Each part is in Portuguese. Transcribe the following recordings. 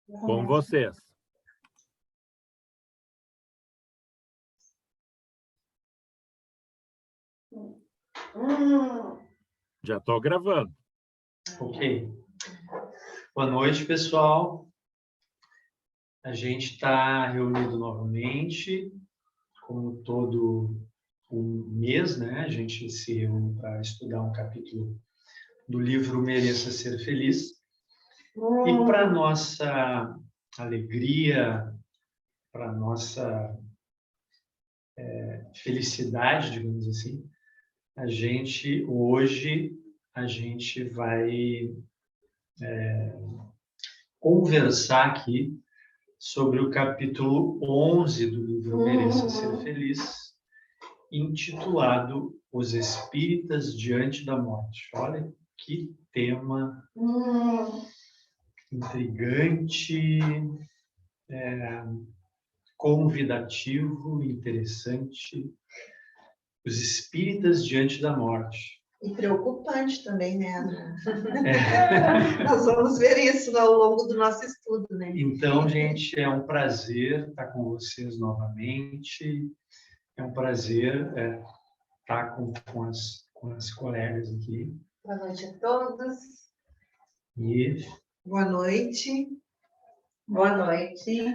Com vocês. Já estou gravando. Ok. Boa noite, pessoal. A gente está reunido novamente, como todo um mês, né? A gente se reúne para estudar um capítulo do livro Mereça Ser Feliz. E para nossa alegria, para nossa felicidade, digamos assim, hoje a gente vai conversar aqui sobre o capítulo 11 do livro Mereça Ser Feliz, intitulado Os Espíritas Diante da Morte. Olha que tema intrigante, convidativo, interessante. Os Espíritas Diante da Morte. E preocupante também, né, Ana? Nós vamos ver isso ao longo do nosso estudo, né? Então, gente, é um prazer estar com vocês novamente. É um prazer estar com as colegas aqui. Boa noite a todos. E Boa noite. Boa noite.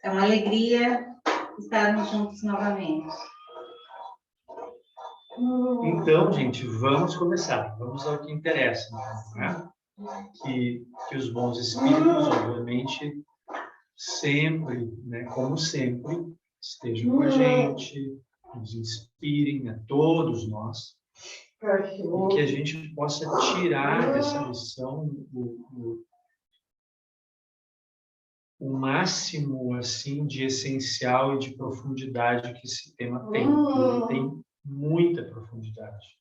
É uma alegria estarmos juntos novamente. então, gente, vamos começar. Vamos ao que interessa, né? Que os bons espíritos, obviamente, sempre, né, como sempre, estejam com a gente, nos inspirem a todos nós, e que a gente possa tirar dessa lição o máximo assim de essencial e de profundidade que esse tema tem. Ele tem muita profundidade.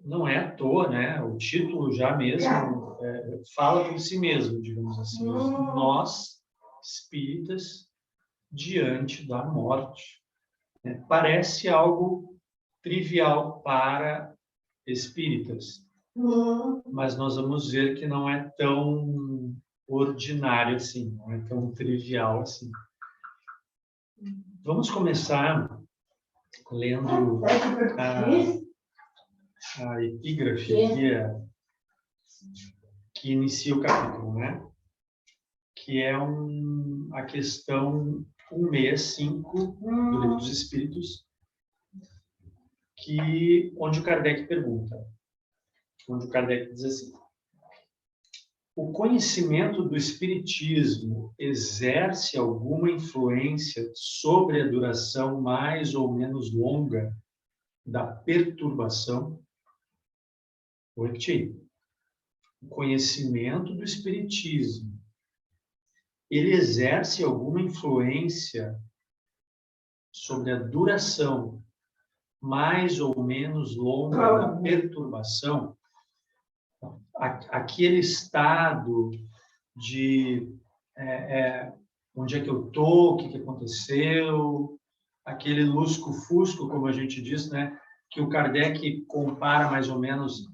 Não é à toa, né? O título já mesmo fala por si mesmo, digamos assim. Nós, espíritas, diante da morte. Parece algo trivial para espíritas, mas nós vamos ver que não é tão ordinário assim, não é tão trivial assim. Vamos começar lendo a epígrafe que inicia o capítulo, né? Que é a questão 165 do Livro dos Espíritos, onde o Kardec pergunta, onde o Kardec diz assim: o conhecimento do Espiritismo exerce alguma influência sobre a duração mais ou menos longa da perturbação? Vou repetir. O conhecimento do Espiritismo, ele exerce alguma influência sobre a duração mais ou menos longa da perturbação? Aquele estado de onde é que eu estou, o que aconteceu, aquele lusco-fusco, como a gente diz, né? Que o Kardec compara mais ou menos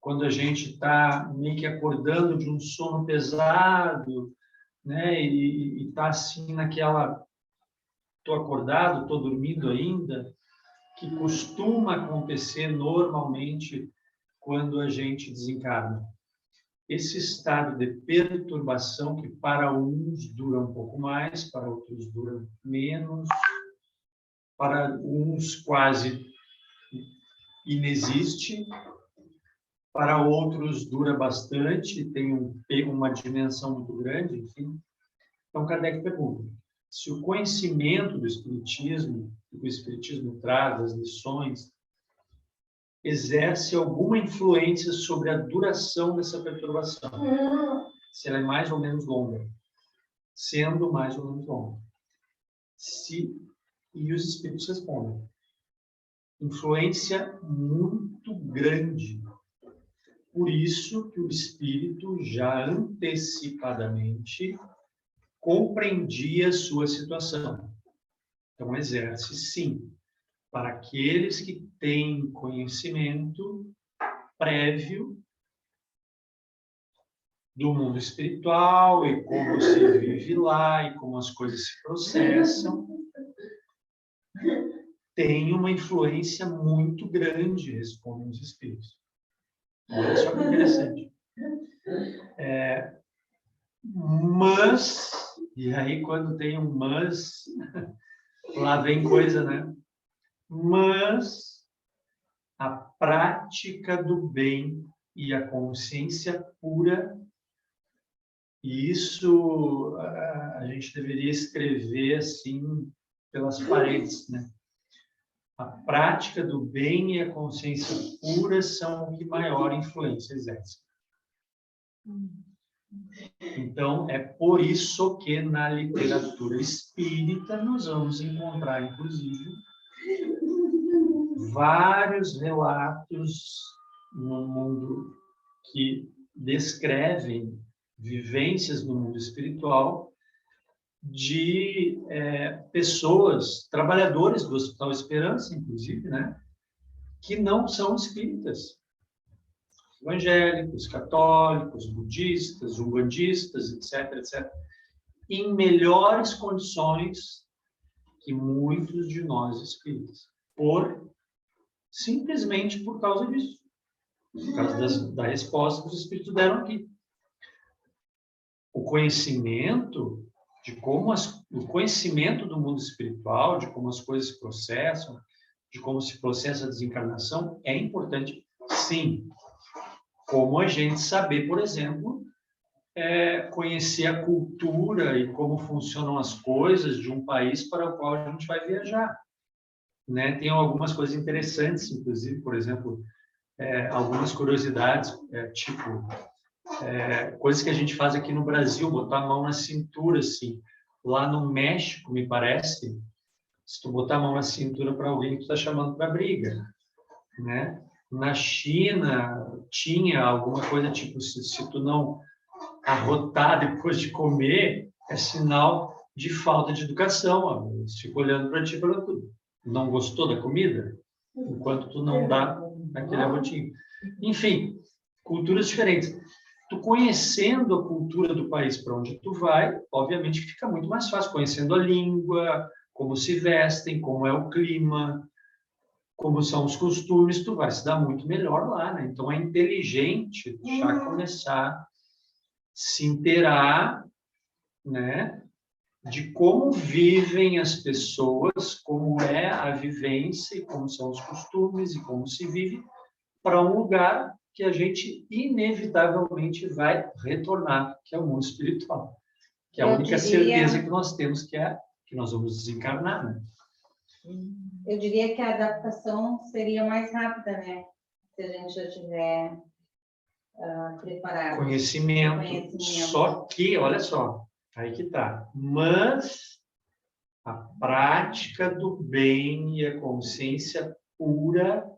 quando a gente está meio que acordando de um sono pesado, né? E está assim naquela, estou acordado, estou dormindo ainda, que costuma acontecer normalmente quando a gente desencarna. Esse estado de perturbação que para uns dura um pouco mais, para outros dura menos, para uns quase inexiste, para outros dura bastante, tem uma dimensão muito grande, enfim. Então, Kardec pergunta se o conhecimento do Espiritismo, que o Espiritismo traz, as lições, exerce alguma influência sobre a duração dessa perturbação. Se ela é mais ou menos longa. Sendo mais ou menos longa. E os Espíritos respondem: influência muito grande. Por isso que o Espírito já antecipadamente compreendia a sua situação. Então, exerce, sim, para aqueles que têm conhecimento prévio do mundo espiritual e como se vive lá e como as coisas se processam, tem uma influência muito grande, respondem os espíritos. Olha só que interessante. Mas, e aí quando tem um mas, lá vem coisa, né? Mas a prática do bem e a consciência pura, e isso a gente deveria escrever assim pelas paredes, né? A prática do bem e a consciência pura são o que maior influência exerce. Então, é por isso que na literatura espírita nós vamos encontrar, inclusive, vários relatos no mundo que descrevem vivências no mundo espiritual de pessoas, trabalhadores do Hospital Esperança, inclusive, né, que não são espíritas, evangélicos, católicos, budistas, umbandistas, etc., etc., em melhores condições que muitos de nós espíritas, simplesmente por causa disso, por causa da resposta que os espíritos deram aqui. O conhecimento o conhecimento do mundo espiritual, de como as coisas se processam, de como se processa a desencarnação, é importante, sim. Como a gente saber, por exemplo, conhecer a cultura e como funcionam as coisas de um país para o qual a gente vai viajar. Né? Tem algumas coisas interessantes, inclusive, por exemplo, algumas curiosidades, tipo, coisas que a gente faz aqui no Brasil, botar a mão na cintura, assim. Lá no México, me parece, se tu botar a mão na cintura para alguém, tu está chamando para briga, né? Na China, tinha alguma coisa tipo, se tu não arrotar depois de comer, é sinal de falta de educação. Ó. Eles ficam olhando para ti e falando tudo. Não gostou da comida? Enquanto tu não dá aquele arrotinho. Enfim, culturas diferentes. Tu conhecendo a cultura do país para onde tu vai, obviamente fica muito mais fácil, conhecendo a língua, como se vestem, como é o clima, como são os costumes, tu vai se dar muito melhor lá, né? Então é inteligente já começar a se inteirar, né, de como vivem as pessoas, como é a vivência, como são os costumes e como se vive para um lugar que a gente inevitavelmente vai retornar, que é o mundo espiritual, que é a única certeza que nós temos, que é que nós vamos desencarnar, né? Eu diria que a adaptação seria mais rápida, né? Se a gente já tiver preparado. Conhecimento. Só que, olha só, aí que tá. Mas a prática do bem e a consciência pura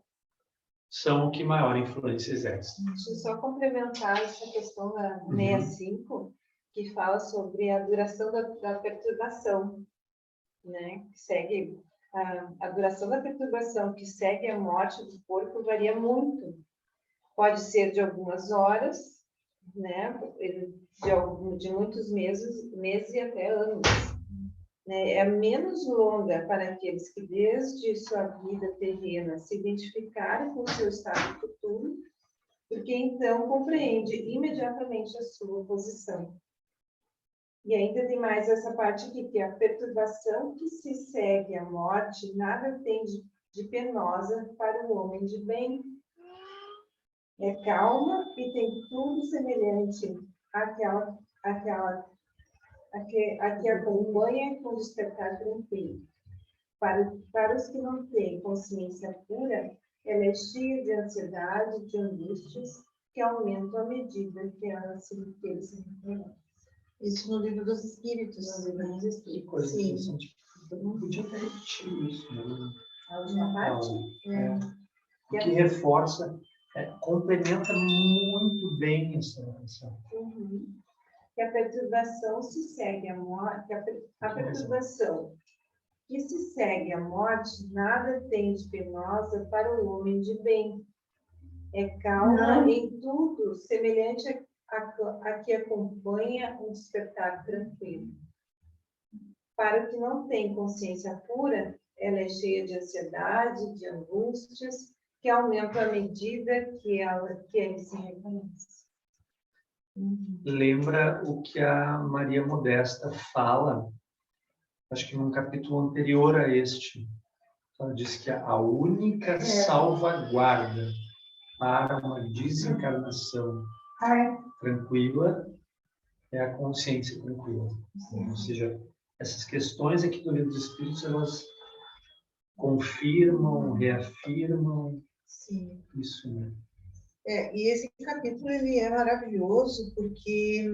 são o que maior influência exerce. Deixa eu só complementar essa questão da 65, que fala sobre a duração da perturbação, né? Que segue a duração da perturbação que segue a morte do corpo varia muito. Pode ser de algumas horas, né? De muitos meses e até anos. Né? É menos longa para aqueles que, desde sua vida terrena, se identificarem com o seu estado futuro, porque então compreende imediatamente a sua posição. E ainda tem mais essa parte aqui, que a perturbação que se segue à morte nada tem de penosa para o homem de bem. É calma e tem tudo semelhante àquela a que acompanha com despertar tranquilo. Para os que não têm consciência pura, ela é cheia de ansiedade, de angústias, que aumentam à medida que eles se recuperam. Isso no livro dos Espíritos. Que coisa interessante. Eu podia ter repetido isso, né? A última parte? O que reforça, complementa muito bem essa. Que a perturbação se segue à morte, a perturbação que se segue à morte nada tem de penosa para o homem de bem. É calma em tudo, semelhante a que acompanha um despertar tranquilo. Para o que não tem consciência pura, ela é cheia de ansiedade, de angústias, que aumentam à medida que ele se reconhece. Lembra o que a Maria Modesta fala, acho que num capítulo anterior a este. Ela diz que a única salvaguarda para uma desencarnação tranquila é a consciência tranquila. Ou seja, essas questões aqui do Livro dos Espíritos, elas confirmam, reafirmam isso, né? E esse capítulo ele é maravilhoso porque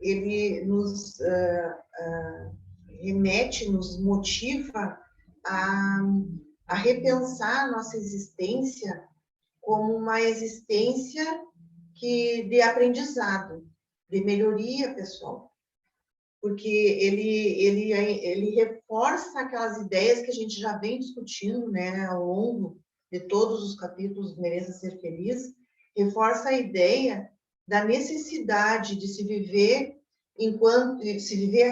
ele nos remete, nos motiva a repensar a nossa existência como uma existência de aprendizado, de melhoria pessoal. Porque ele reforça aquelas ideias que a gente já vem discutindo, né, ao longo de todos os capítulos do Mereça Ser Feliz, reforça a ideia da necessidade de se viver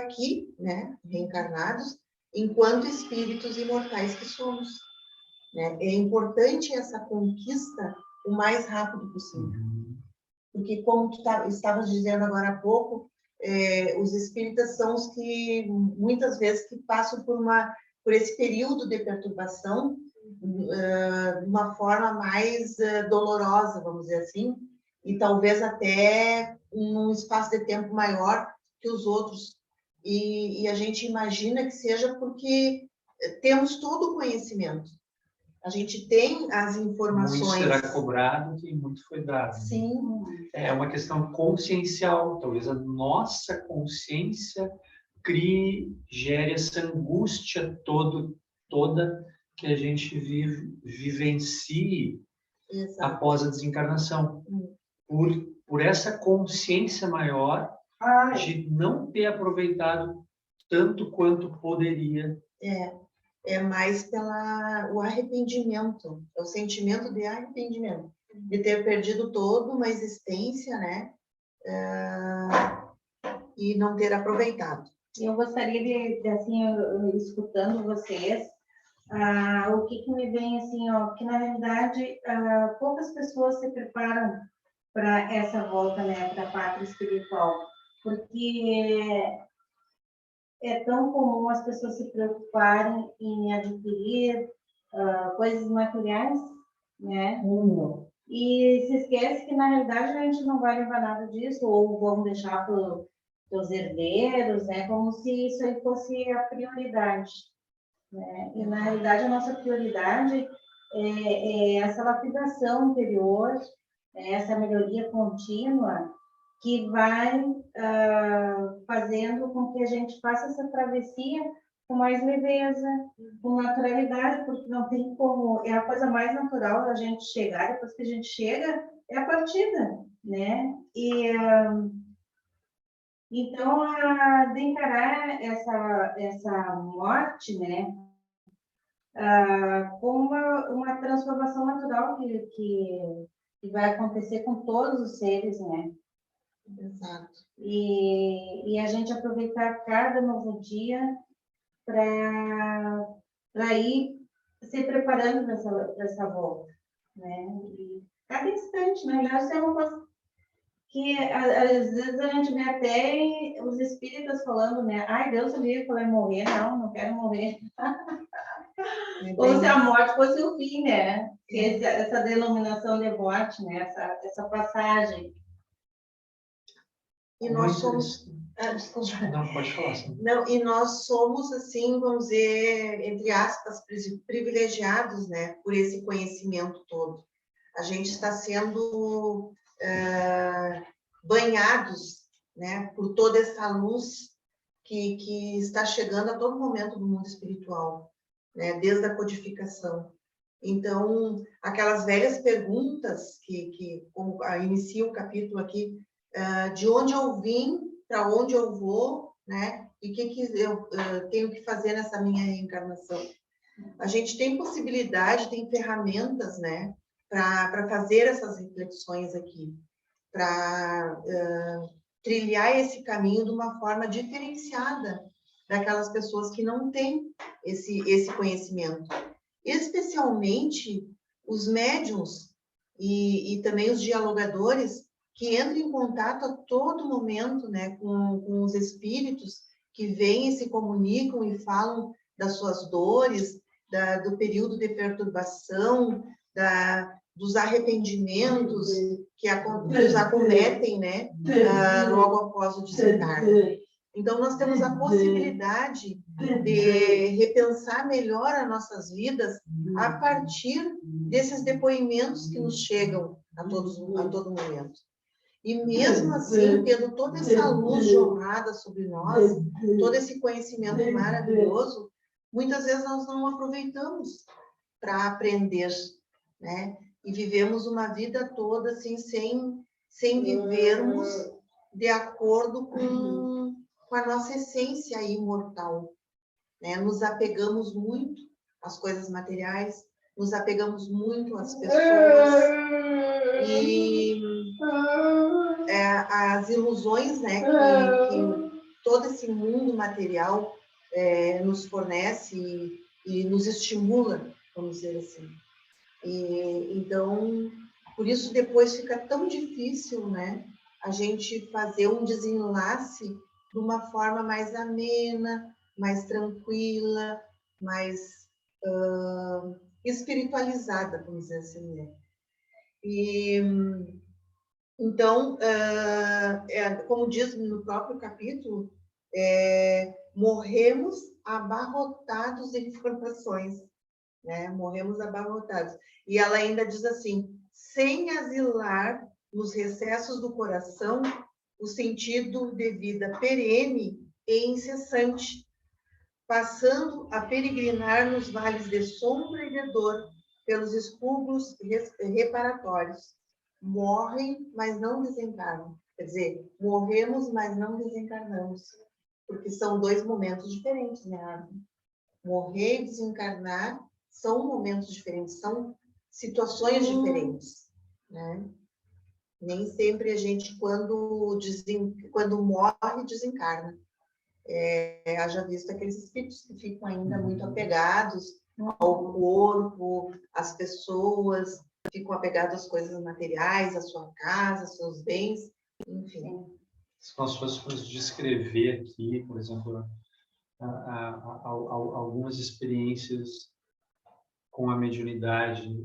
aqui, né, reencarnados, enquanto espíritos imortais que somos. Né? É importante essa conquista o mais rápido possível. Porque, como tu estavas dizendo agora há pouco, os espíritas são os que, muitas vezes, que passam por esse período de perturbação de uma forma mais dolorosa, vamos dizer assim, e talvez até num espaço de tempo maior que os outros. E a gente imagina que seja porque temos todo o conhecimento. A gente tem as informações. Muito será cobrado que muito foi dado. Sim. É uma questão consciencial. Talvez a nossa consciência gere essa angústia toda que a gente vivencie após a desencarnação. Por essa consciência maior de não ter aproveitado tanto quanto poderia. É mais o arrependimento, é o sentimento de arrependimento, de ter perdido toda uma existência, né? E não ter aproveitado. Eu gostaria de assim, escutando vocês, o que me vem assim, ó, que na realidade poucas pessoas se preparam para essa volta, né, para a pátria espiritual, porque é tão comum as pessoas se preocuparem em adquirir coisas materiais, né? E se esquece que, na realidade, a gente não vai levar nada disso, ou vão deixar para os herdeiros, né? Como se isso aí fosse a prioridade, né? E, na realidade, a nossa prioridade é essa lapidação interior, essa melhoria contínua, que vai fazendo com que a gente faça essa travessia com mais leveza, com naturalidade, porque não tem como, é a coisa mais natural da gente chegar, depois que a gente chega, é a partida, né? E então, de encarar essa morte, né, como uma transformação natural que vai acontecer com todos os seres, né? Exato. E a gente aproveitar cada novo dia para ir se preparando para essa volta, né? E cada instante, na verdade, isso é uma coisa que às vezes a gente vê até os espíritas falando, né? Ai, Deus me livre, vai morrer, não quero morrer. Como se a morte fosse o fim, né? Essa denominação de morte, né? Essa passagem. E nós somos... Não, pode falar. Sim. Não, e nós somos, assim, vamos dizer, entre aspas, privilegiados, né, por esse conhecimento todo. A gente está sendo banhados, né, por toda essa luz que está chegando a todo momento no mundo espiritual, né, desde a codificação. Então, aquelas velhas perguntas como inicia o capítulo aqui, de onde eu vim, para onde eu vou, né? E o que eu tenho que fazer nessa minha reencarnação. A gente tem possibilidade, tem ferramentas, né? Para fazer essas reflexões aqui. para trilhar esse caminho de uma forma diferenciada daquelas pessoas que não têm esse conhecimento. Especialmente os médiuns e também os dialogadores que entram em contato a todo momento, né, com os espíritos que vêm e se comunicam e falam das suas dores, do período de perturbação, dos arrependimentos que os acometem, né, logo após o desencarne. Então, nós temos a possibilidade de repensar melhor as nossas vidas a partir desses depoimentos que nos chegam a todo momento. E mesmo assim, tendo toda essa luz jorrada sobre nós, todo esse conhecimento maravilhoso, muitas vezes nós não aproveitamos para aprender, né? E vivemos uma vida toda assim, sem vivermos de acordo com a nossa essência imortal, né? Nos apegamos muito às coisas materiais, nos apegamos muito às pessoas e as ilusões, né, que todo esse mundo material nos fornece e nos estimula, vamos dizer assim. Então, por isso depois fica tão difícil, né, a gente fazer um desenlace de uma forma mais amena, mais tranquila, mais espiritualizada, vamos dizer assim, né? Então, como diz no próprio capítulo, morremos abarrotados de informações, né? Morremos abarrotados. E ela ainda diz assim, sem asilar nos recessos do coração o sentido de vida perene e incessante, passando a peregrinar nos vales de sombra e de dor, pelos expurgos reparatórios. Morrem, mas não desencarnam. Quer dizer, morremos, mas não desencarnamos. Porque são dois momentos diferentes, né? Morrer e desencarnar são momentos diferentes, são situações diferentes, né? Nem sempre a gente, quando morre, desencarna. Haja visto aqueles espíritos que ficam ainda muito apegados ao corpo, às pessoas, ficam apegados às coisas materiais, à sua casa, aos seus bens, enfim. Se nós fôssemos descrever aqui, por exemplo, algumas experiências com a mediunidade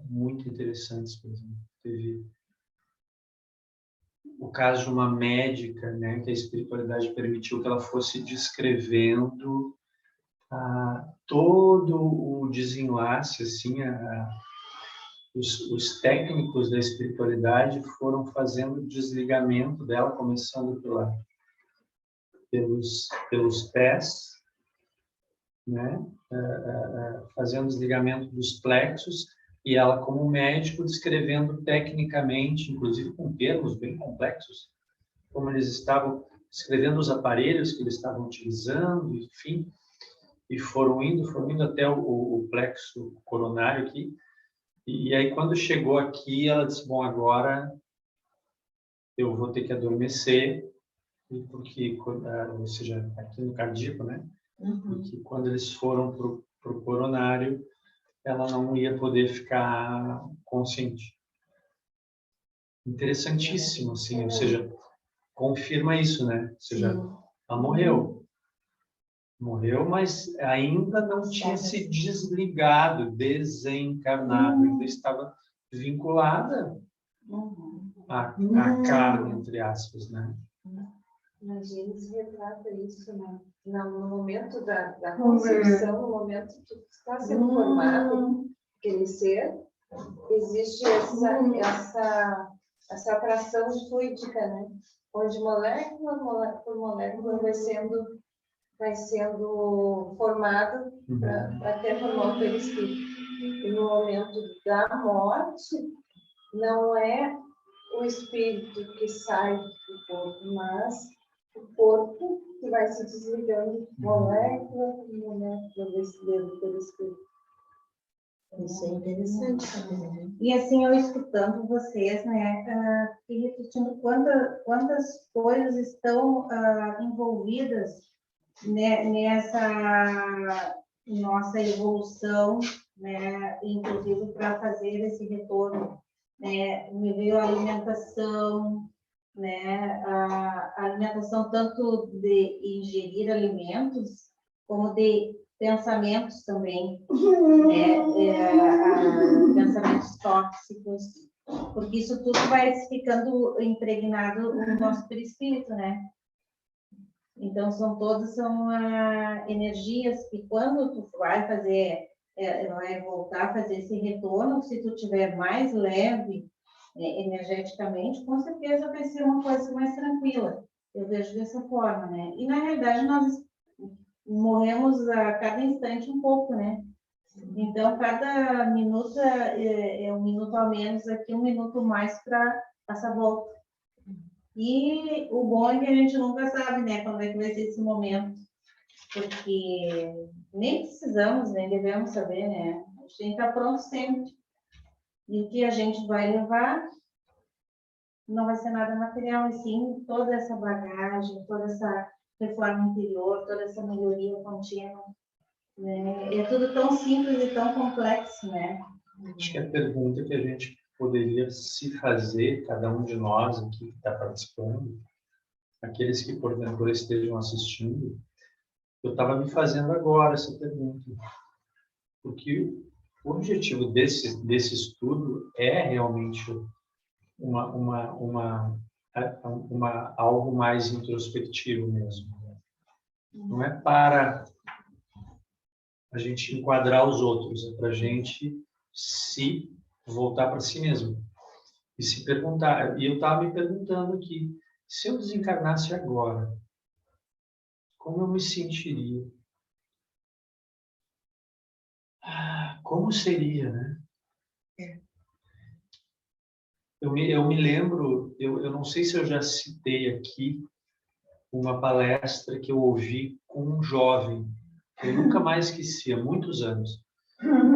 muito interessantes, por exemplo. Teve o caso de uma médica, né, que a espiritualidade permitiu que ela fosse descrevendo todo o desenlace, assim, os técnicos da espiritualidade foram fazendo o desligamento dela, começando pelos pés, né, fazendo o desligamento dos plexos, e ela, como médico, descrevendo tecnicamente, inclusive com termos bem complexos, como eles estavam descrevendo os aparelhos que eles estavam utilizando, enfim, e foram indo até o plexo coronário aqui. E aí, quando chegou aqui, ela disse, bom, agora eu vou ter que adormecer, porque, ou seja, aqui no cardíaco, né? Porque quando eles foram para o coronário, ela não ia poder ficar consciente. Interessantíssimo, assim, ou seja, confirma isso, né? Ou seja, ela morreu. Morreu, mas ainda não tinha se desligado, desencarnado, ainda estava vinculada à carne, entre aspas, né? Imagina se retrata isso, né? No momento da concepção, no momento que está sendo formado aquele ser, existe essa atração fluídica, né? Onde molécula por molécula vai sendo formado para até formar o perispírito. E no momento da morte, não é o espírito que sai do corpo, mas o corpo que vai se desligando molécula por molécula desse perispírito. Isso é interessante também, né? E assim, eu escutando vocês, né, e refletindo quantas coisas estão envolvidas, né, nessa nossa evolução, né, inclusive para fazer esse retorno, né, me veio a alimentação, né, a alimentação tanto de ingerir alimentos, como de pensamentos também, pensamentos tóxicos, porque isso tudo vai ficando impregnado no nosso perispírito, né? Então, são energias que quando tu vai fazer, vai voltar a fazer esse retorno, se tu tiver mais leve, energeticamente, com certeza vai ser uma coisa mais tranquila. Eu vejo dessa forma, né? E, na realidade, nós morremos a cada instante um pouco, né? Então, cada minuto é um minuto a menos aqui, um minuto mais para essa volta. E o bom é que a gente nunca sabe, né, quando é que vai ser esse momento, porque nem precisamos, nem devemos saber, né? A gente tem que estar pronto sempre. E o que a gente vai levar não vai ser nada material, e sim toda essa bagagem, toda essa reforma interior, toda essa melhoria contínua. Né? É tudo tão simples e tão complexo, né? Acho que a pergunta que a gente poderia se fazer, cada um de nós aqui que está participando, aqueles que porventura estejam assistindo, eu estava me fazendo agora essa pergunta. Porque o objetivo desse estudo é realmente algo mais introspectivo mesmo. Não é para a gente enquadrar os outros, é para a gente se voltar para si mesmo e se perguntar. E eu estava me perguntando aqui, se eu desencarnasse agora, como eu me sentiria? Como seria, né? Eu me lembro, eu não sei se eu já citei aqui uma palestra que eu ouvi com um jovem, que eu nunca mais esqueci, há muitos anos.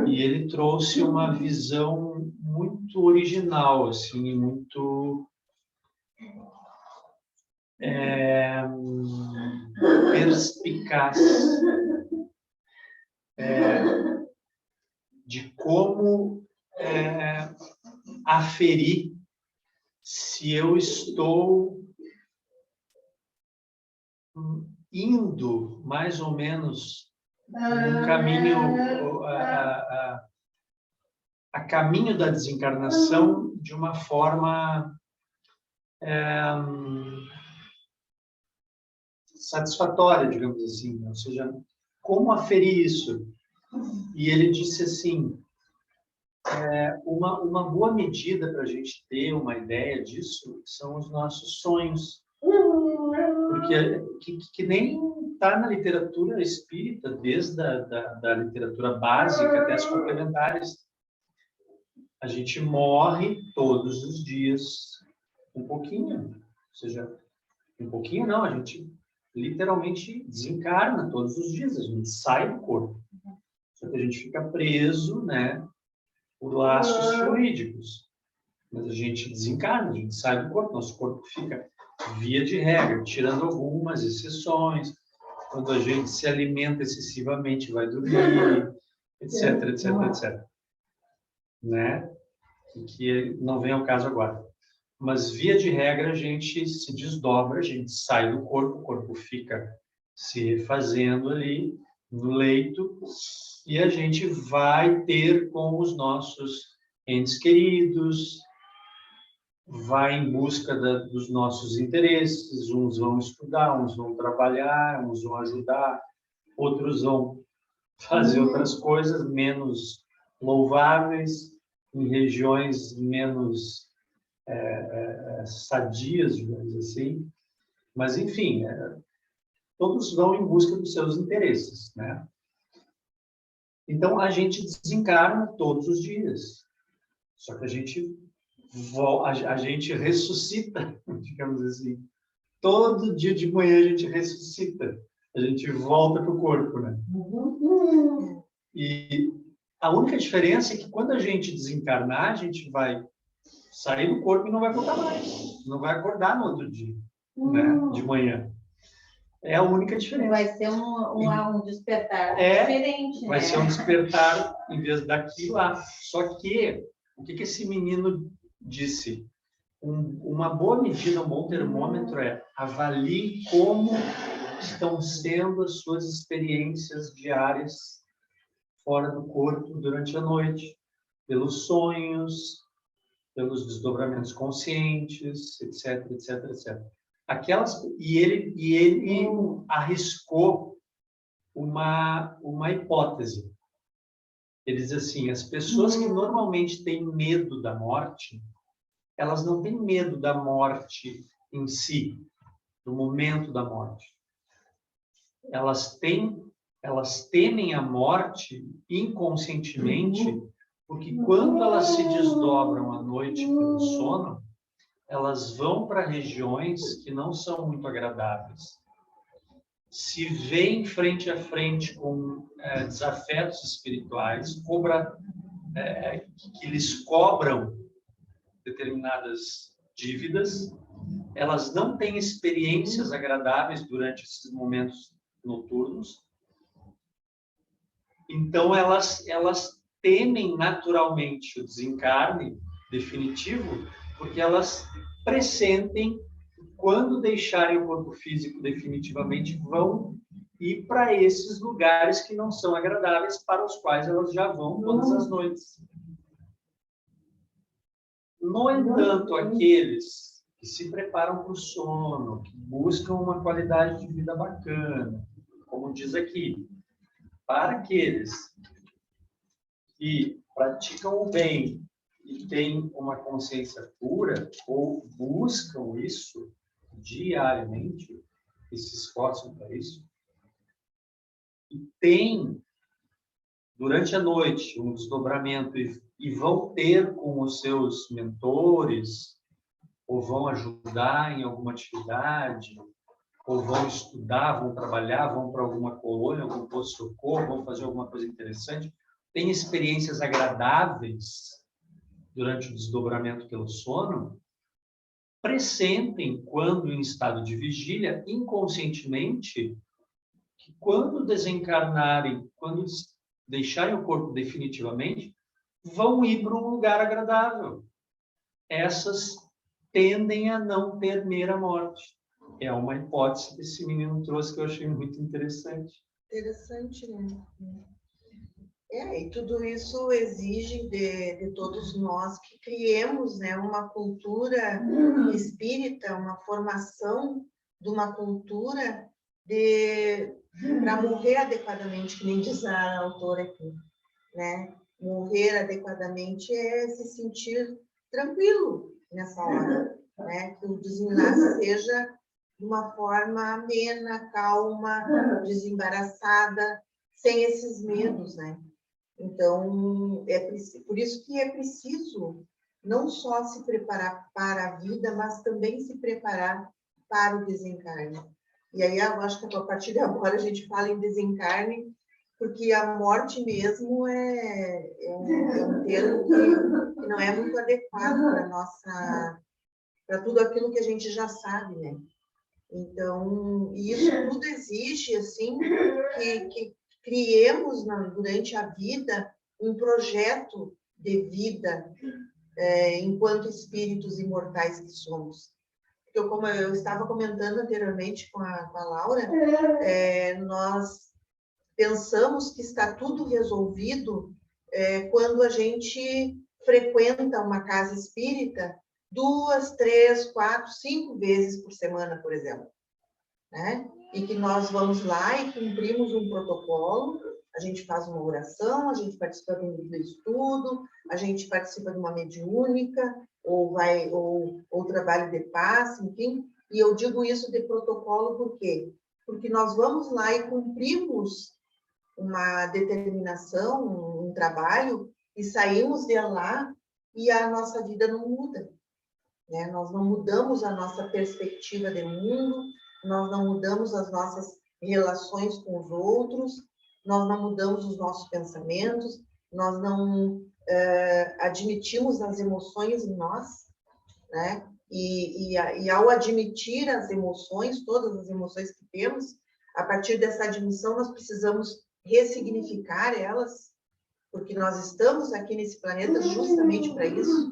E ele trouxe uma visão muito original, assim, muito perspicaz de como aferir se eu estou indo mais ou menos no caminho a caminho da desencarnação de uma forma satisfatória, digamos assim, ou seja, como aferir isso? E ele disse assim, uma boa medida para a gente ter uma ideia disso são os nossos sonhos, porque que nem está na literatura espírita, desde da literatura básica até as complementares. A gente morre todos os dias um pouquinho, ou seja, um pouquinho não, a gente literalmente desencarna todos os dias, a gente sai do corpo. Só que a gente fica preso, né, por laços fluídicos. Mas a gente desencarna, a gente sai do corpo, nosso corpo fica, via de regra, tirando algumas exceções, quando a gente se alimenta excessivamente, vai dormir, etc, etc, etc. Né? Que não vem ao caso agora. Mas, via de regra, a gente se desdobra, a gente sai do corpo, o corpo fica se refazendo ali no leito, e a gente vai ter com os nossos entes queridos, vai em busca dos nossos interesses, uns vão estudar, uns vão trabalhar, uns vão ajudar, outros vão fazer outras coisas menos louváveis, em regiões menos sadias, digamos assim. Mas, enfim, todos vão em busca dos seus interesses, né? Então, a gente desencarna todos os dias. Só que a gente ressuscita, digamos assim. Todo dia de manhã a gente ressuscita. A gente volta para o corpo, né? E A única diferença é que quando a gente desencarnar, a gente vai sair do corpo e não vai voltar mais. Não vai acordar no outro dia, né? De manhã. É a única diferença. Vai ser um despertar diferente, vai né? ser um despertar em vez daqui lá. Só que, o que esse menino disse? Uma boa medida, um bom termômetro é avalie como estão sendo as suas experiências diárias fora do corpo durante a noite, pelos sonhos, pelos desdobramentos conscientes, etc, etc, etc. E ele arriscou uma hipótese. Ele diz assim: as pessoas que normalmente têm medo da morte, elas não têm medo da morte em si, do momento da morte. Elas temem a morte inconscientemente, porque quando elas se desdobram à noite pelo sono, elas vão para regiões que não são muito agradáveis. Se veem frente a frente com desafetos espirituais, que lhes cobram determinadas dívidas, elas não têm experiências agradáveis durante esses momentos noturnos. Então, elas temem naturalmente o desencarne definitivo, porque elas pressentem que quando deixarem o corpo físico definitivamente vão ir para esses lugares que não são agradáveis, para os quais elas já vão todas as noites. No entanto, aqueles que se preparam para o sono, que buscam uma qualidade de vida bacana, como diz aqui, para aqueles que praticam o bem e têm uma consciência pura, ou buscam isso diariamente, e se esforçam para isso, e têm, durante a noite, um desdobramento e vão ter com os seus mentores, ou vão ajudar em alguma atividade, ou vão estudar, vão trabalhar, vão para alguma colônia, algum posto de socorro, vão fazer alguma coisa interessante, têm experiências agradáveis durante o desdobramento pelo sono, pressentem, quando em estado de vigília, inconscientemente, que quando desencarnarem, quando deixarem o corpo definitivamente, vão ir para um lugar agradável. Essas tendem a não temer a morte. É uma hipótese que esse menino trouxe que eu achei muito interessante. Interessante, né? E tudo isso exige de todos nós que criemos, né, uma cultura espírita, uma formação de uma cultura para morrer adequadamente, que nem diz a autora aqui, né? Morrer adequadamente é se sentir tranquilo nessa hora, né? Que o desenlace seja de uma forma amena, calma, desembaraçada, sem esses medos, né? Então, por isso que é preciso não só se preparar para a vida, mas também se preparar para o desencarne. E aí, eu acho que a partir de agora a gente fala em desencarne, porque a morte mesmo é um termo que não é muito adequado para tudo aquilo que a gente já sabe, né? Então, isso tudo exige, assim, que criemos durante a vida um projeto de vida enquanto espíritos imortais que somos. Porque, como eu estava comentando anteriormente com a Laura, nós pensamos que está tudo resolvido quando a gente frequenta uma casa espírita 2, 3, 4, 5 vezes por semana, por exemplo, né? E que nós vamos lá e cumprimos um protocolo, a gente faz uma oração, a gente participa do estudo, a gente participa de uma mediúnica, ou trabalho de passe, enfim. E eu digo isso de protocolo por quê? Porque nós vamos lá e cumprimos uma determinação, um trabalho, e saímos de lá e a nossa vida não muda, né? Nós não mudamos a nossa perspectiva de mundo, nós não mudamos as nossas relações com os outros, nós não mudamos os nossos pensamentos, nós não admitimos as emoções em nós, né? E ao admitir as emoções, todas as emoções que temos, a partir dessa admissão nós precisamos ressignificar elas, porque nós estamos aqui nesse planeta justamente para isso,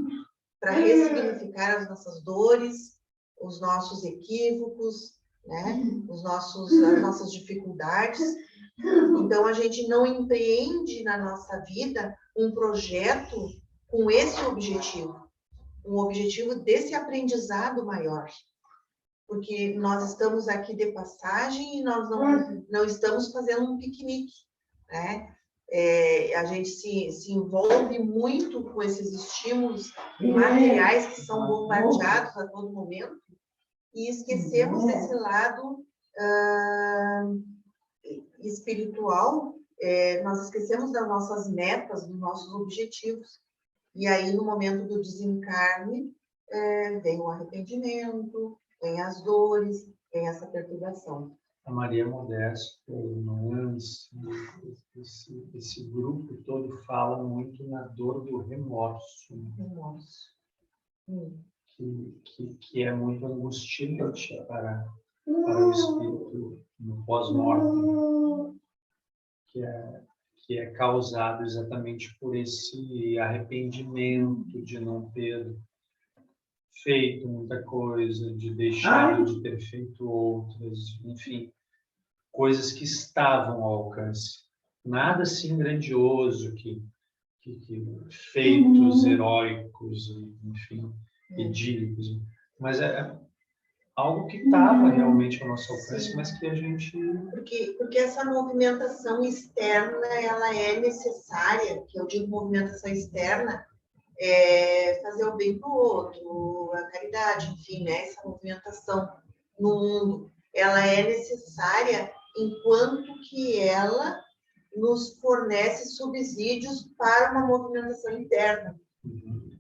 para ressignificar as nossas dores, os nossos equívocos, né? As nossas dificuldades. Então, a gente não empreende na nossa vida um projeto com esse objetivo, um objetivo desse aprendizado maior. Porque nós estamos aqui de passagem e nós não estamos fazendo um piquenique, né? A gente se envolve muito com esses estímulos materiais que são bombardeados a todo momento e esquecemos desse lado espiritual, nós esquecemos das nossas metas, dos nossos objetivos. E aí, no momento do desencarne, vem o arrependimento, vem as dores, vem essa perturbação. A Maria Modesta, esse grupo todo fala muito na dor do remorso. Remorso. Que é muito angustiante para o espírito no pós-mortem, que é causado exatamente por esse arrependimento de não ter feito muita coisa, de deixar de ter feito outras, enfim, coisas que estavam ao alcance. Nada assim grandioso, que feitos heróicos, enfim, idílicos, mas é algo que estava realmente ao nosso alcance, Sim. mas que a gente... Porque essa movimentação externa, ela é necessária, que eu digo movimentação externa, fazer o bem para o outro, a caridade, enfim, né? Essa movimentação no mundo, ela é necessária enquanto que ela nos fornece subsídios para uma movimentação interna,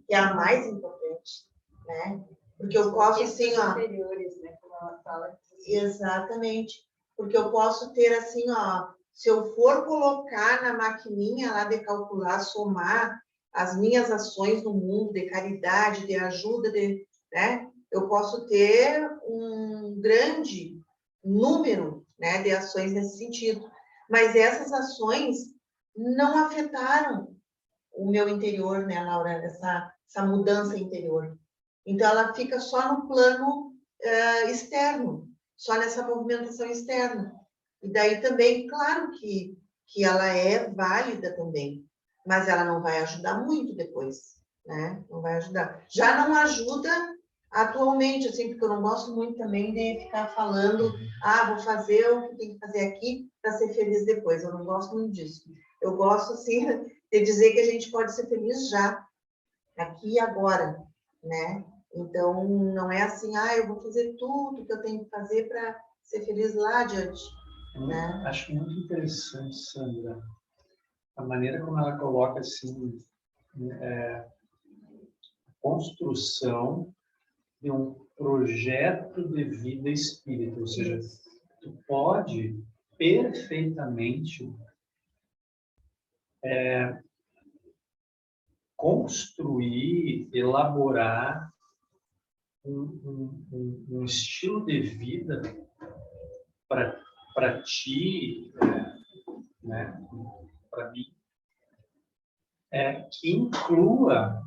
que é a mais importante, né? Porque eu posso, assim, ó... Superiores, né? Como ela fala. Exatamente. Porque eu posso ter, assim, ó... Se eu for colocar na maquininha lá de calcular, somar as minhas ações no mundo de caridade, de ajuda, né? Eu posso ter um grande número, né, de ações nesse sentido. Mas essas ações não afetaram o meu interior, né, Laura? Essa mudança interior. Então, ela fica só no plano externo, só nessa movimentação externa. E daí também, claro que ela é válida também, mas ela não vai ajudar muito depois, né? Não vai ajudar. Já não ajuda atualmente, assim, porque eu não gosto muito também de ficar falando, vou fazer o que tem que fazer aqui para ser feliz depois. Eu não gosto muito disso. Eu gosto, assim, de dizer que a gente pode ser feliz já, aqui e agora, né? Então, não é assim, eu vou fazer tudo que eu tenho que fazer para ser feliz lá adiante. Né? Acho muito interessante, Sandra, a maneira como ela coloca, assim, a construção de um projeto de vida espírita, ou seja, tu pode perfeitamente construir, elaborar um estilo de vida para ti, né, para mim, que inclua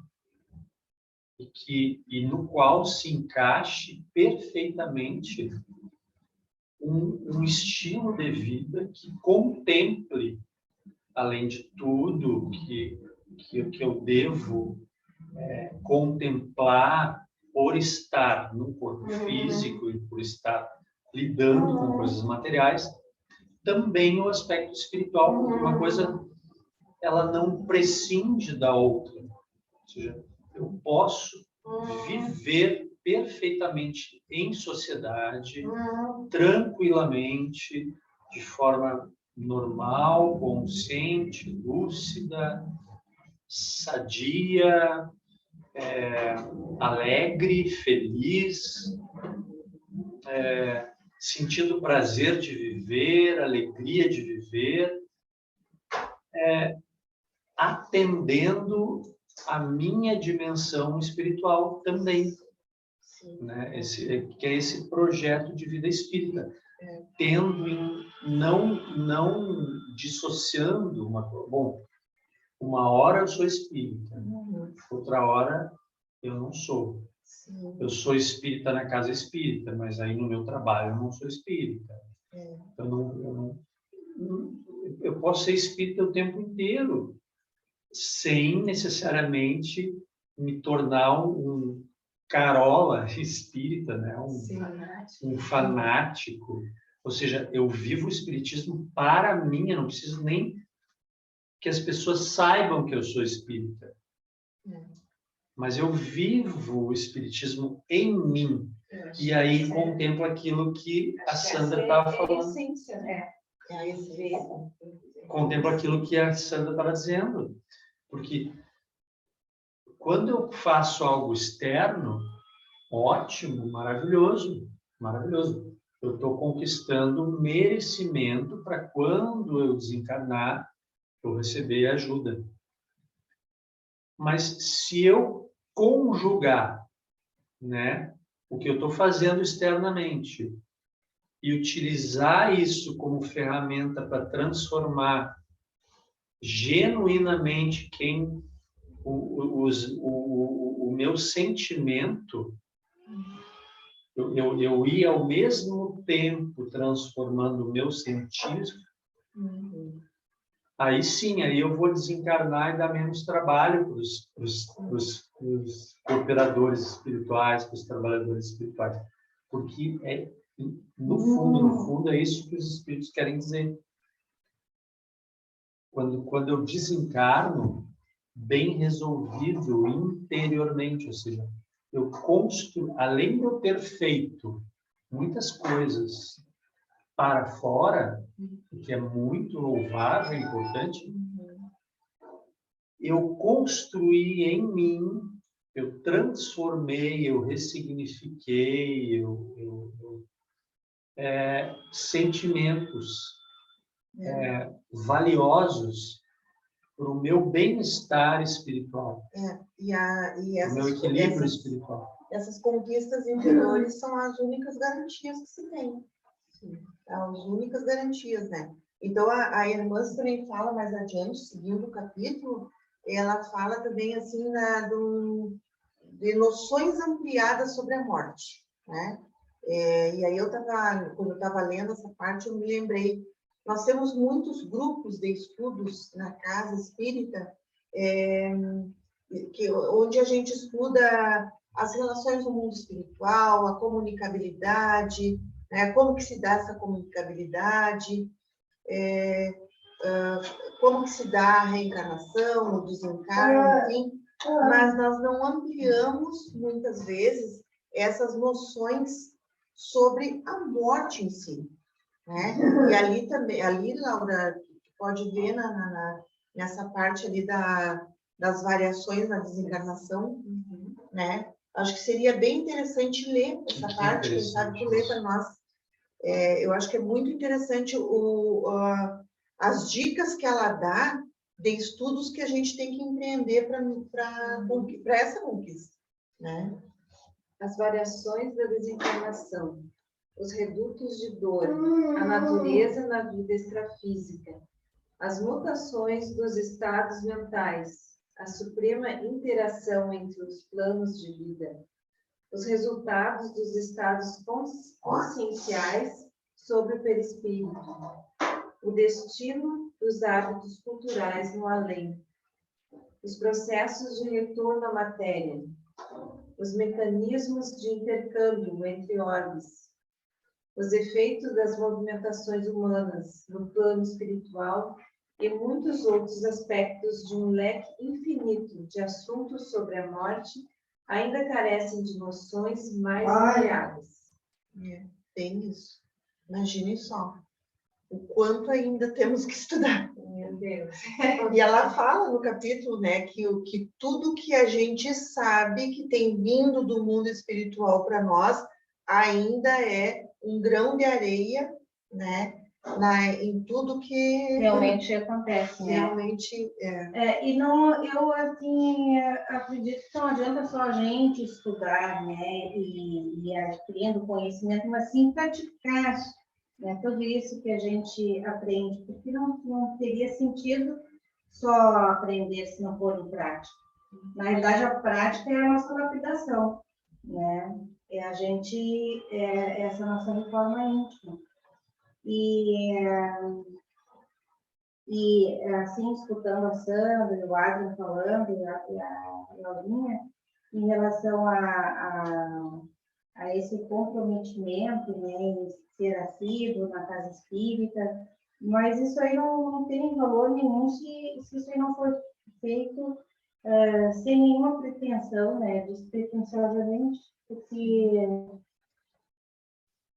e no qual se encaixe perfeitamente um estilo de vida que contemple, além de tudo que eu devo contemplar por estar no corpo físico e por estar lidando com coisas materiais, também o aspecto espiritual, porque uma coisa ela não prescinde da outra. Ou seja, eu posso viver perfeitamente em sociedade, tranquilamente, de forma normal, consciente, lúcida, sadia, alegre, feliz, sentindo prazer de viver, alegria de viver, atendendo a minha dimensão espiritual também, Sim. né? Que é esse projeto de vida espírita, não dissociando uma hora eu sou espírita, outra hora eu não sou. Sim. Eu sou espírita na casa espírita, mas aí no meu trabalho eu não sou espírita. Eu posso ser espírita o tempo inteiro, sem necessariamente me tornar um carola espírita, né? Um fanático. Ou seja, eu vivo o espiritismo para mim, eu não preciso nem que as pessoas saibam que eu sou espírita. Mas eu vivo o espiritismo em mim. E aí contemplo aquilo que a Sandra estava falando. Essência, né? Contemplo aquilo que a Sandra estava dizendo. Porque quando eu faço algo externo, ótimo, maravilhoso, maravilhoso. Eu estou conquistando merecimento para quando eu desencarnar, eu receber ajuda. Mas se eu conjugar, né, o que eu estou fazendo externamente e utilizar isso como ferramenta para transformar genuinamente o meu sentimento, eu ia ao mesmo tempo transformando o meu sentir, aí sim, aí eu vou desencarnar e dar menos trabalho para os cooperadores espirituais, para os trabalhadores espirituais. Porque, no fundo, é isso que os espíritos querem dizer. Quando eu desencarno, bem resolvido interiormente, ou seja, eu construo, além de eu ter feito muitas coisas para fora, o que é muito louvável e importante, eu construí em mim, eu transformei, eu ressignifiquei, sentimentos valiosos para o meu bem-estar espiritual, para o meu equilíbrio espiritual. Essas conquistas interiores são as únicas garantias que se tem. As únicas garantias, né? Então, a irmã também fala mais adiante, seguindo o capítulo, ela fala também, assim, de noções ampliadas sobre a morte, né? E aí, quando eu estava lendo essa parte, eu me lembrei, nós temos muitos grupos de estudos na Casa Espírita, onde a gente estuda as relações no mundo espiritual, a comunicabilidade, né? Como que se dá essa comunicabilidade, como que se dá a reencarnação, o desencarne, enfim, mas nós não ampliamos, muitas vezes, essas noções sobre a morte em si, né? E ali também, Laura, pode ver nessa parte ali das variações na desencarnação, né? Acho que seria bem interessante ler essa parte, quem sabe tu lê para nós. Eu acho que é muito interessante as dicas que ela dá de estudos que a gente tem que empreender para essa conquista, né? As variações da desencarnação, os redutos de dor, a natureza na vida extrafísica, as mutações dos estados mentais, a suprema interação entre os planos de vida, os resultados dos estados conscienciais sobre o perispírito, o destino dos hábitos culturais no além, os processos de retorno à matéria, os mecanismos de intercâmbio entre orbes, os efeitos das movimentações humanas no plano espiritual e muitos outros aspectos de um leque infinito de assuntos sobre a morte ainda carecem de noções mais ampliadas. Tem isso. Imagine só. O quanto ainda temos que estudar. Meu Deus. E ela fala no capítulo, né, que tudo que a gente sabe que tem vindo do mundo espiritual para nós ainda é um grão de areia, né, em tudo que Realmente acontece, né? realmente é. E não, eu assim acredito que não adianta só a gente estudar, né, e adquirindo conhecimento, mas sim praticar, né, tudo isso que a gente aprende, porque não teria sentido só aprender se não for em prática. Na verdade, a prática é a nossa lapidação, né? É a gente, essa nossa reforma íntima. E assim, escutando a Sandra, o Adrian falando, e a Laurinha, em relação a esse comprometimento, né, em ser assíduo na casa espírita, mas isso aí não tem valor nenhum se isso aí não for feito sem nenhuma pretensão, né, despretensiosamente, porque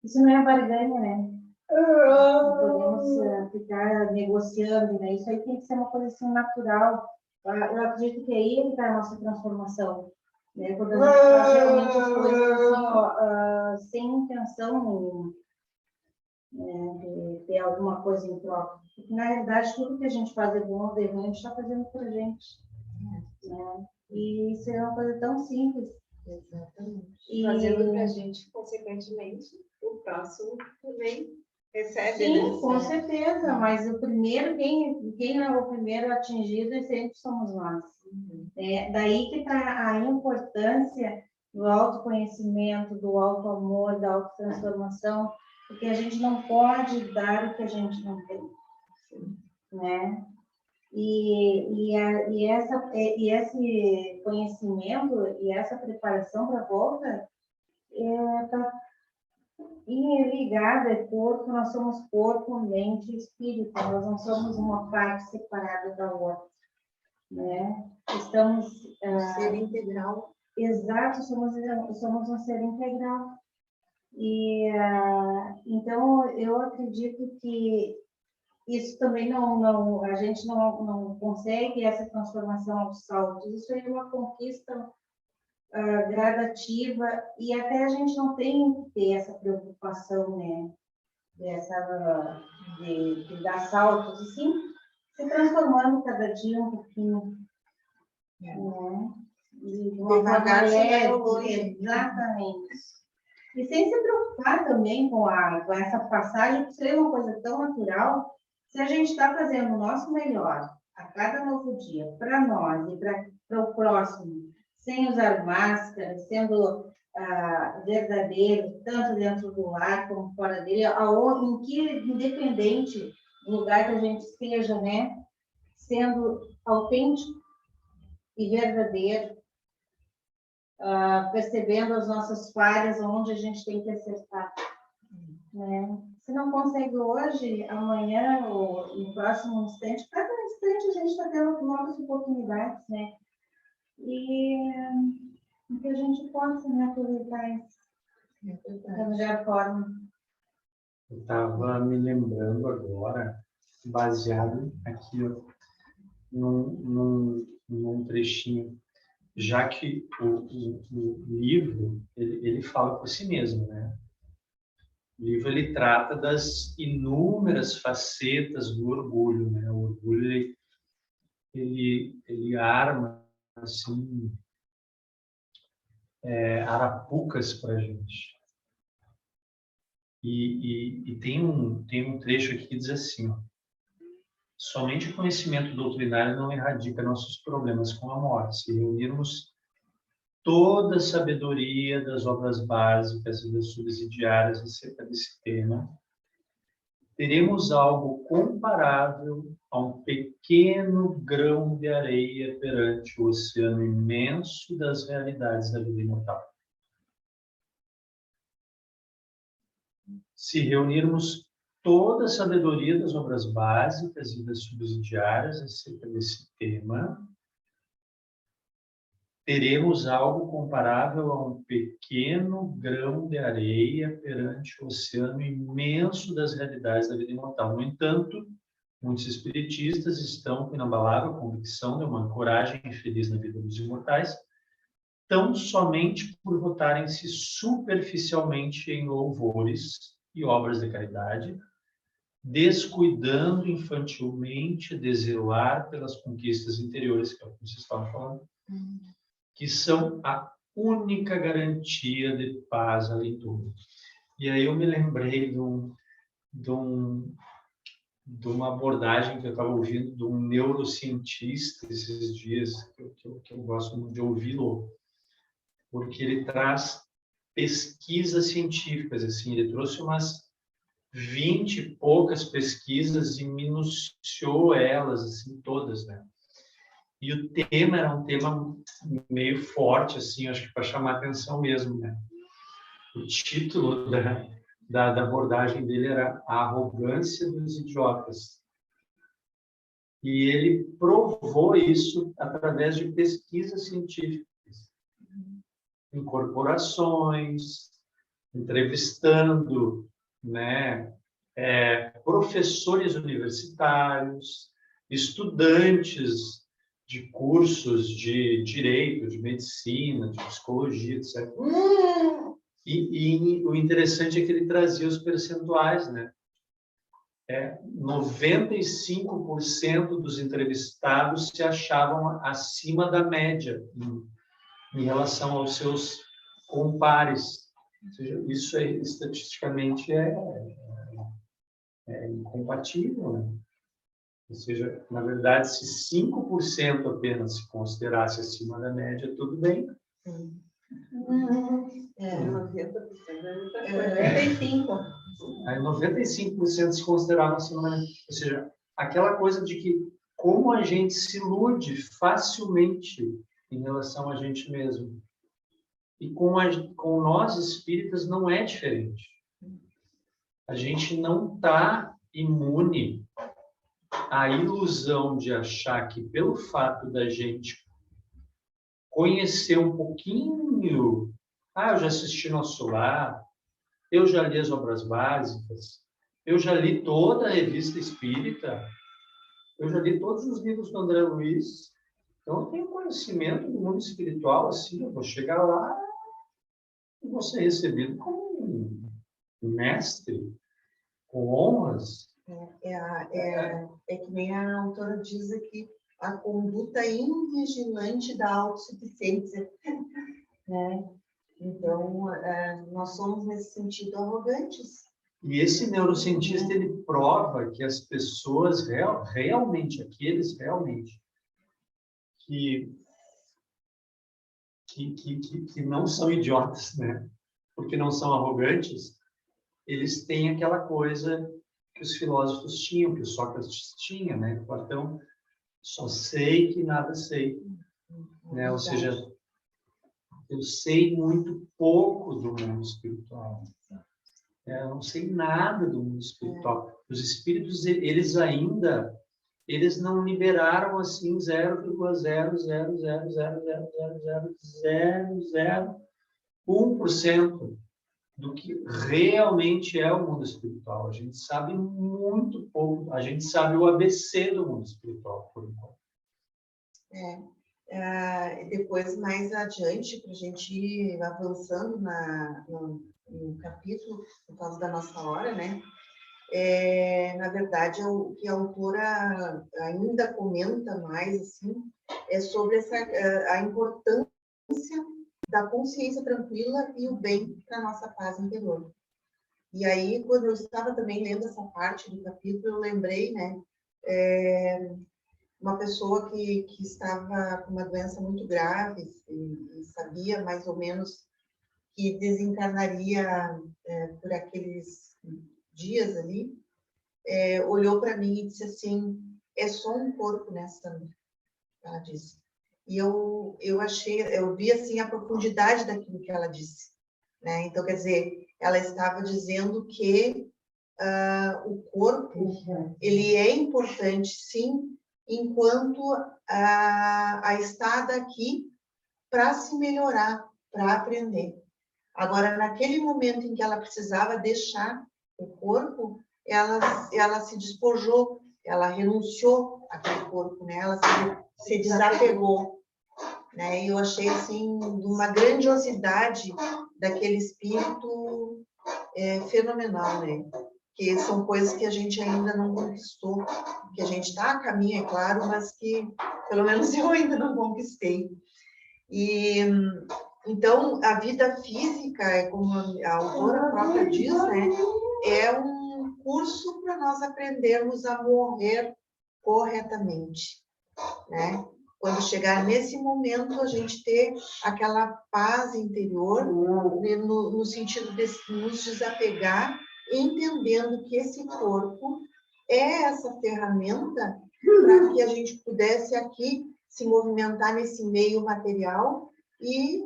isso não é barganha, né? Não podemos ficar negociando, né? Isso aí tem que ser uma coisa assim natural. Eu acredito que aí está a nossa transformação, né? Quando a gente faz realmente as coisas assim, ó, sem intenção nenhuma, né? De ter alguma coisa em troca. Porque, na realidade, tudo que a gente faz de bom ou de ruim, a gente está fazendo por a gente, né? E isso é uma coisa tão simples. Exatamente. Fazendo para a gente, consequentemente, o próximo também recebe, Sim, né? com certeza, mas o primeiro, quem é o primeiro atingido sempre somos nós. Daí que está a importância do autoconhecimento, do autoamor, da autotransformação, porque a gente não pode dar o que a gente não tem, né? E esse conhecimento e essa preparação para a volta está ligada é corpo, nós somos corpo, mente e espírito, nós não somos uma parte separada da outra, né? Estamos... Ser integral. Exato, somos um ser integral. E, então, eu acredito que isso também a gente não consegue essa transformação aos saltos. Isso é uma conquista gradativa e até a gente não tem que ter essa preocupação, né? De dar saltos, e sim se transformando cada dia um pouquinho, né? De uma forma leve, exatamente. E sem se preocupar também com essa passagem, que seria uma coisa tão natural, se a gente está fazendo o nosso melhor a cada novo dia, para nós e para o próximo, sem usar máscara, sendo verdadeiro, tanto dentro do lar como fora dele, independente do lugar que a gente esteja, né, sendo autêntico e verdadeiro, percebendo as nossas falhas, onde a gente tem que acertar, né? Se não consegue hoje, amanhã ou no próximo instante, cada instante a gente está tendo novas oportunidades, né? E que a gente possa, né, aproveitar isso da melhor forma. Eu estava me lembrando agora, baseado aqui ó, num trechinho, já que o livro ele fala por si mesmo, né? O livro ele trata das inúmeras facetas do orgulho, né? O orgulho ele arma assim arapucas para a gente. E tem um trecho aqui que diz assim, ó, somente o conhecimento doutrinário não erradica nossos problemas com a morte. Se reunirmos toda a sabedoria das obras básicas e das subsidiárias acerca desse tema, teremos algo comparável a um pequeno grão de areia perante o oceano imenso das realidades da vida imortal. Se reunirmos toda a sabedoria das obras básicas e das subsidiárias acerca desse tema, teremos algo comparável a um pequeno grão de areia perante o oceano imenso das realidades da vida imortal. No entanto, muitos espiritistas estão com inabalável convicção de uma ancoragem infeliz na vida dos imortais, tão somente por votarem-se superficialmente em louvores e obras de caridade, descuidando infantilmente de zelar pelas conquistas interiores, que é o que vocês estavam falando, que são a única garantia de paz além de tudo. E aí eu me lembrei de uma abordagem que eu estava ouvindo de um neurocientista esses dias, que eu gosto muito de ouvi-lo, porque ele traz pesquisas científicas, assim, ele trouxe umas 20 e poucas pesquisas e minuciou elas, assim, todas, né? E o tema era um tema meio forte, assim, acho que para chamar atenção mesmo, né? O título da abordagem dele era A Arrogância dos Idiotas. E ele provou isso através de pesquisas científicas, em corporações, entrevistando, né, professores universitários, estudantes de cursos de direito, de medicina, de psicologia, etc. E o interessante é que ele trazia os percentuais, né? 95% dos entrevistados se achavam acima da média em relação aos seus compares. Ou seja, isso estatisticamente é incompatível, né? Ou seja, na verdade, se 5% apenas se considerasse acima da média, tudo bem. 90% é 95%. Aí 95% se consideravam acima da média. Ou seja, aquela coisa de que como a gente se ilude facilmente em relação a gente mesmo. E com nós espíritas não é diferente. A gente não está imune à ilusão de achar que pelo fato da gente conhecer um pouquinho, eu já assisti Nosso Lar, eu já li as obras básicas, eu já li toda a revista espírita, eu já li todos os livros do André Luiz, então eu tenho conhecimento do mundo espiritual, assim, eu vou chegar lá e vou ser recebido como um mestre, com honras. É que nem a autora diz aqui, a conduta invigilante da autossuficiência, né? Então, nós somos, nesse sentido, arrogantes. E esse neurocientista, ele prova que as pessoas realmente, aqueles realmente, que não são idiotas, né? Porque não são arrogantes, eles têm aquela coisa que os filósofos tinham, que o Sócrates tinha, né? Platão, só sei que nada sei, né? Ou seja, eu sei muito pouco do mundo espiritual. Eu não sei nada do mundo espiritual. Os espíritos, eles não liberaram assim 0,000000001% do que realmente é o mundo espiritual. A gente sabe muito pouco. A gente sabe o ABC do mundo espiritual, por enquanto. Depois, mais adiante, para a gente ir avançando no capítulo, por causa da nossa hora, né? Na verdade, o que a autora ainda comenta mais, assim, é sobre a importância da consciência tranquila e o bem para a nossa paz interior. E aí, quando eu estava também lendo essa parte do capítulo, eu lembrei, né? Uma pessoa que estava com uma doença muito grave e sabia mais ou menos que desencarnaria por aqueles dias ali, olhou para mim e disse assim, é só um corpo, né, Sandra? Ela disse. E eu vi assim a profundidade daquilo que ela disse, né? Então, quer dizer, ela estava dizendo que o corpo, ele é importante, sim, enquanto a estada aqui para se melhorar, para aprender. Agora, naquele momento em que ela precisava deixar o corpo, ela se despojou, ela renunciou àquele corpo, né? Ela se desapegou, né? E eu achei assim uma grandiosidade daquele espírito fenomenal, né? que são coisas que a gente ainda não conquistou, que a gente está a caminho, é claro, mas que pelo menos eu ainda não conquistei. E então a vida física, como a autora própria diz, né, é um curso para nós aprendermos a morrer corretamente, né? Quando chegar nesse momento, a gente ter aquela paz interior, no sentido de nos desapegar, entendendo que esse corpo é essa ferramenta para que a gente pudesse aqui se movimentar nesse meio material e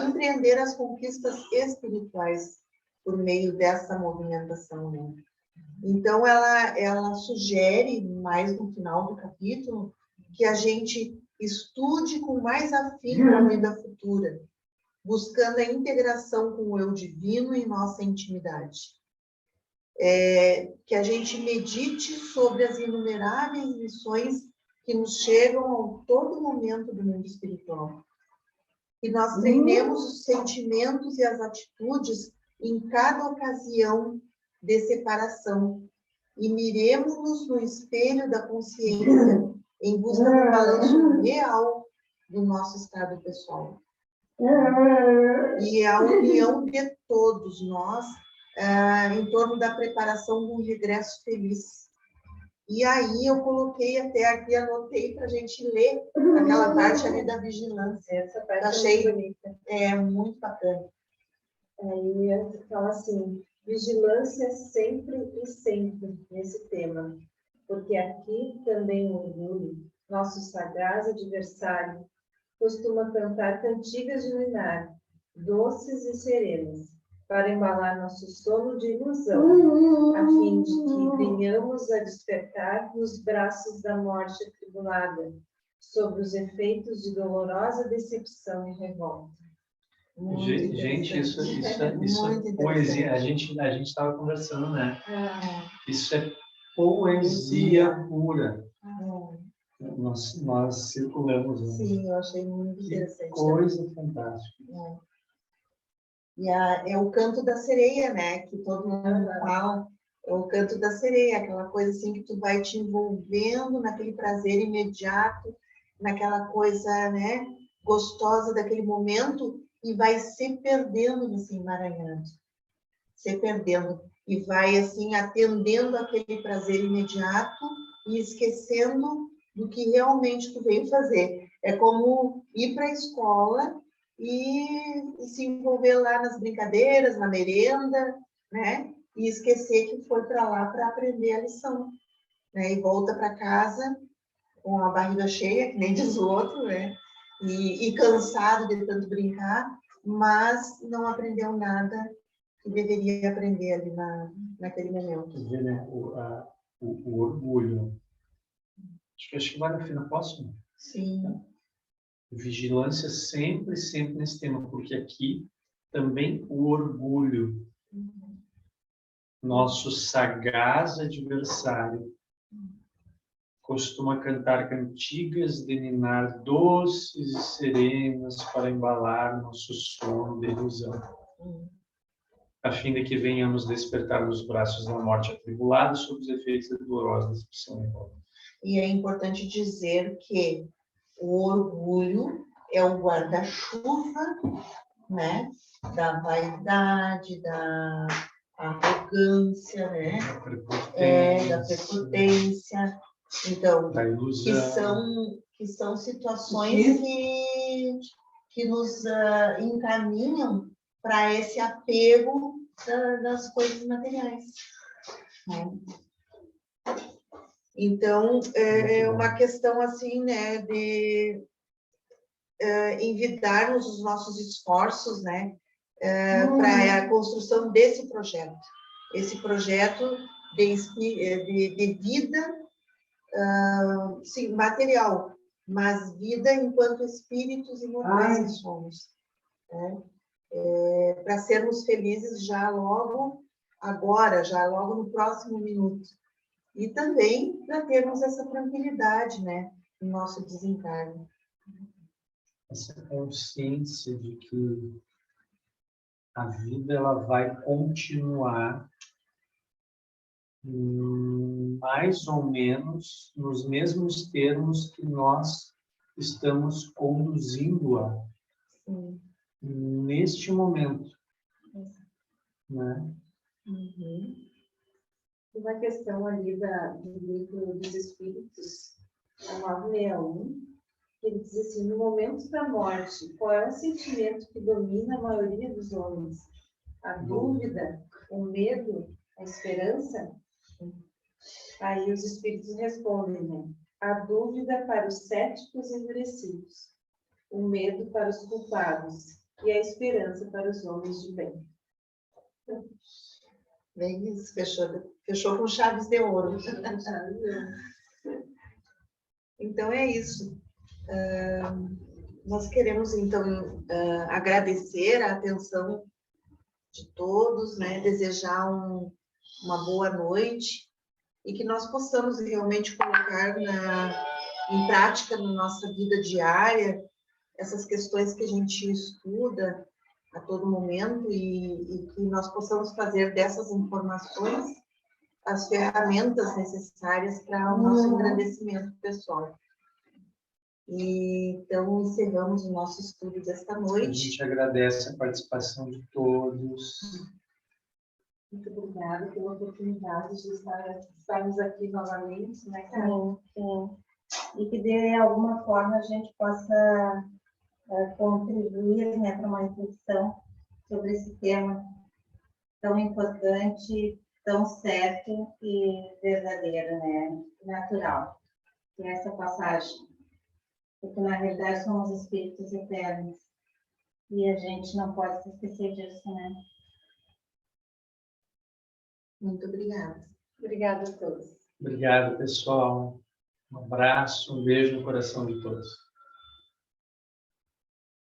empreender as conquistas espirituais por meio dessa movimentação, né? Então, ela sugere, mais no final do capítulo, que a gente estude com mais afinco a vida futura, buscando a integração com o eu divino e nossa intimidade. Que a gente medite sobre as inumeráveis lições que nos chegam a todo momento do mundo espiritual. Que nós treinemos os sentimentos e as atitudes em cada ocasião de separação e miremos-nos no espelho da consciência em busca do balanço real do nosso estado pessoal. E a união de todos nós em torno da preparação de um regresso feliz. E aí eu coloquei até aqui, anotei para a gente ler aquela parte ali da vigilância. Essa parte achei é muito bonita. Muito bacana. Aí fala assim, vigilância sempre e sempre nesse tema, porque aqui também o orgulho, nosso sagaz adversário, costuma cantar cantigas de ninar, doces e serenas, para embalar nosso sono de ilusão, a fim de que venhamos a despertar nos braços da morte atribulada, sob os efeitos de dolorosa decepção e revolta. Gente, isso é poesia. A gente estava conversando, né? Isso é poesia pura. Nós circulamos. Né? Sim, eu achei muito interessante. Que coisa fantástica. E é o canto da sereia, né? Que todo mundo fala. É o canto da sereia, aquela coisa assim que tu vai te envolvendo naquele prazer imediato, naquela coisa, né, gostosa daquele momento e vai se perdendo nesse emaranhado. Se perdendo. E vai, assim, atendendo aquele prazer imediato e esquecendo do que realmente tu veio fazer. É como ir para a escola e se envolver lá nas brincadeiras, na merenda, né? E esquecer que foi para lá para aprender a lição, né? E volta para casa com a barriga cheia, que nem diz o outro, né? E cansado de tanto brincar, mas não aprendeu nada que deveria aprender ali naquele momento. Você vê, né? O orgulho. Acho que vale a pena, posso? Sim. Vigilância sempre, sempre nesse tema, porque aqui também o orgulho, nosso sagaz adversário, costuma cantar cantigas de ninar doces e serenas para embalar nosso sono de ilusão, a fim de que venhamos despertar nos braços da morte atribulada sob os efeitos da dolorosa decepção e revolta. E é importante dizer que o orgulho é o guarda-chuva, né, da vaidade, da arrogância, né, da prepotência, então, da ilusão. que são situações que nos encaminham para esse apego das coisas materiais, né? Então, é uma questão assim, né, de envidarmos os nossos esforços, né, para a construção desse projeto. Esse projeto de vida, sim, material, mas vida enquanto espíritos imortais que somos, né? Para sermos felizes já logo agora, já logo no próximo minuto. E também para termos essa tranquilidade, né, no nosso desencarne. Essa consciência de que a vida ela vai continuar mais ou menos nos mesmos termos que nós estamos conduzindo-a Sim. neste momento, né? Uhum. Uma questão ali do livro dos Espíritos, a 961, que ele diz assim: no momento da morte, qual é o sentimento que domina a maioria dos homens? A dúvida, o medo, a esperança? Aí os Espíritos respondem, né? A dúvida para os céticos endurecidos, o medo para os culpados e a esperança para os homens de bem. Bem isso, fechou com chaves de ouro. Então é isso. Nós queremos, então, agradecer a atenção de todos, né? Desejar uma boa noite e que nós possamos realmente colocar em prática na nossa vida diária essas questões que a gente estuda a todo momento e que nós possamos fazer dessas informações as ferramentas necessárias para o nosso engrandecimento pessoal. E, então, encerramos o nosso estudo desta A noite. gente agradece a participação de todos. Muito obrigada pela oportunidade de estarmos aqui novamente, né, Carla? Sim, sim. E que de alguma forma a gente possa contribuir, né, para uma reflexão sobre esse tema tão importante, tão certo e verdadeiro, né, natural, que é essa passagem. Porque na realidade somos espíritos eternos e a gente não pode se esquecer disso, né? Muito obrigada. Obrigada a todos. Obrigado, pessoal. Um abraço, um beijo no coração de todos.